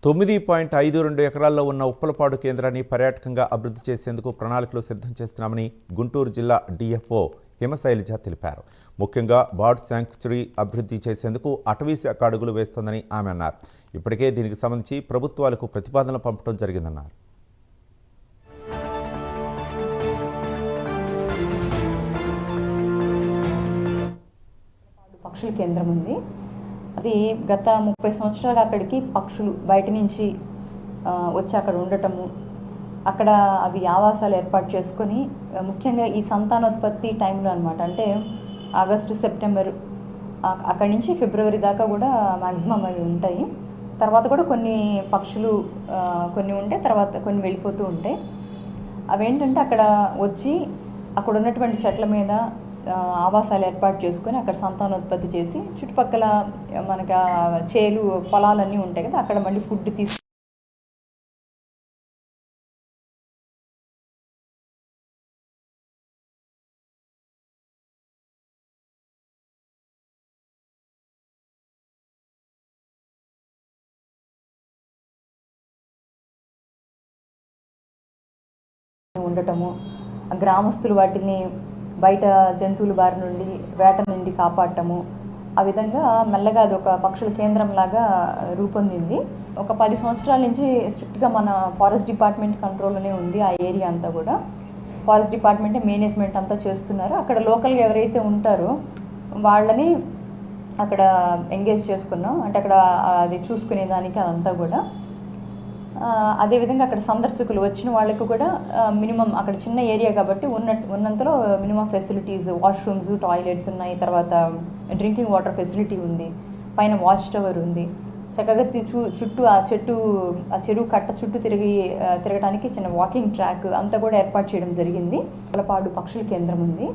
9.52 ఎకరాల్లో ఉన్న ఉప్పలపాడు కేంద్రాన్ని పర్యాటకంగా అభివృద్ధి చేసేందుకు ప్రణాళికలు సిద్ధం చేస్తున్నామని గుంటూరు జిల్లా డిఎఫ్ఓ హిమశైలజ తెలిపారు. ముఖ్యంగా బర్డ్ శాంక్చురీ అభివృద్ధి చేసేందుకు అటవీ శాఖ అడుగులు వేస్తోందని ఆమె అన్నారు. ఇప్పటికే దీనికి సంబంధించి ప్రభుత్వాలకు ప్రతిపాదనలు పంపడం జరిగిందన్నారు. పక్షుల కేంద్రం ఉంది. అది గత 30 సంవత్సరాలు అక్కడికి పక్షులు బయట నుంచి వచ్చి అక్కడ ఉండటము, అక్కడ అవి ఆవాసాలు ఏర్పాటు చేసుకొని ముఖ్యంగా ఈ సంతానోత్పత్తి టైంలో అనమాట, అంటే ఆగస్టు సెప్టెంబర్ అక్కడి నుంచి ఫిబ్రవరి దాకా కూడా మ్యాక్సిమం అవి ఉంటాయి. తర్వాత కూడా కొన్ని పక్షులు కొన్ని ఉంటే తర్వాత కొన్ని వెళ్ళిపోతూ ఉంటాయి. అవేంటంటే అక్కడ వచ్చి అక్కడ ఉన్నటువంటి చెట్ల మీద ఆవాసాలు ఏర్పాటు చేసుకొని అక్కడ సంతానోత్పత్తి చేసి చుట్టుపక్కల మనకి చేలు పొలాలన్నీ ఉంటాయి కదా, అక్కడ మళ్ళీ ఫుడ్ తీసి ఉండటము, గ్రామస్తులు వాటిని బయట జంతువుల బారి నుండి వేట నుండి కాపాడటము, ఆ విధంగా మెల్లగా అది ఒక పక్షుల కేంద్రం లాగా రూపొందింది. ఒక 10 సంవత్సరాల నుంచి స్ట్రిక్ట్గా మన ఫారెస్ట్ డిపార్ట్మెంట్ కంట్రోల్లోనే ఉంది ఆ ఏరియా అంతా కూడా. ఫారెస్ట్ డిపార్ట్మెంటే మేనేజ్మెంట్ అంతా చేస్తున్నారు. అక్కడ లోకల్గా ఎవరైతే ఉంటారో వాళ్ళని అక్కడ ఎంగేజ్ చేసుకున్నాం, అంటే అక్కడ అది చూసుకునేదానికి అదంతా కూడా. అదేవిధంగా అక్కడ సందర్శకులు వచ్చిన వాళ్ళకు కూడా మినిమం అక్కడ చిన్న ఏరియా కాబట్టి ఉన్నంతలో మినిమం ఫెసిలిటీస్, వాష్రూమ్స్, టాయిలెట్స్ ఉన్నాయి. తర్వాత డ్రింకింగ్ వాటర్ ఫెసిలిటీ ఉంది, పైన వాచ్ టవర్ ఉంది. చక్కగా చుట్టూ ఆ చెరువు కట్ట చుట్టూ తిరగడానికి చిన్న వాకింగ్ ట్రాక్ అంతా కూడా ఏర్పాటు చేయడం జరిగింది. ఉప్పలపాడు పక్షుల కేంద్రం ఉంది.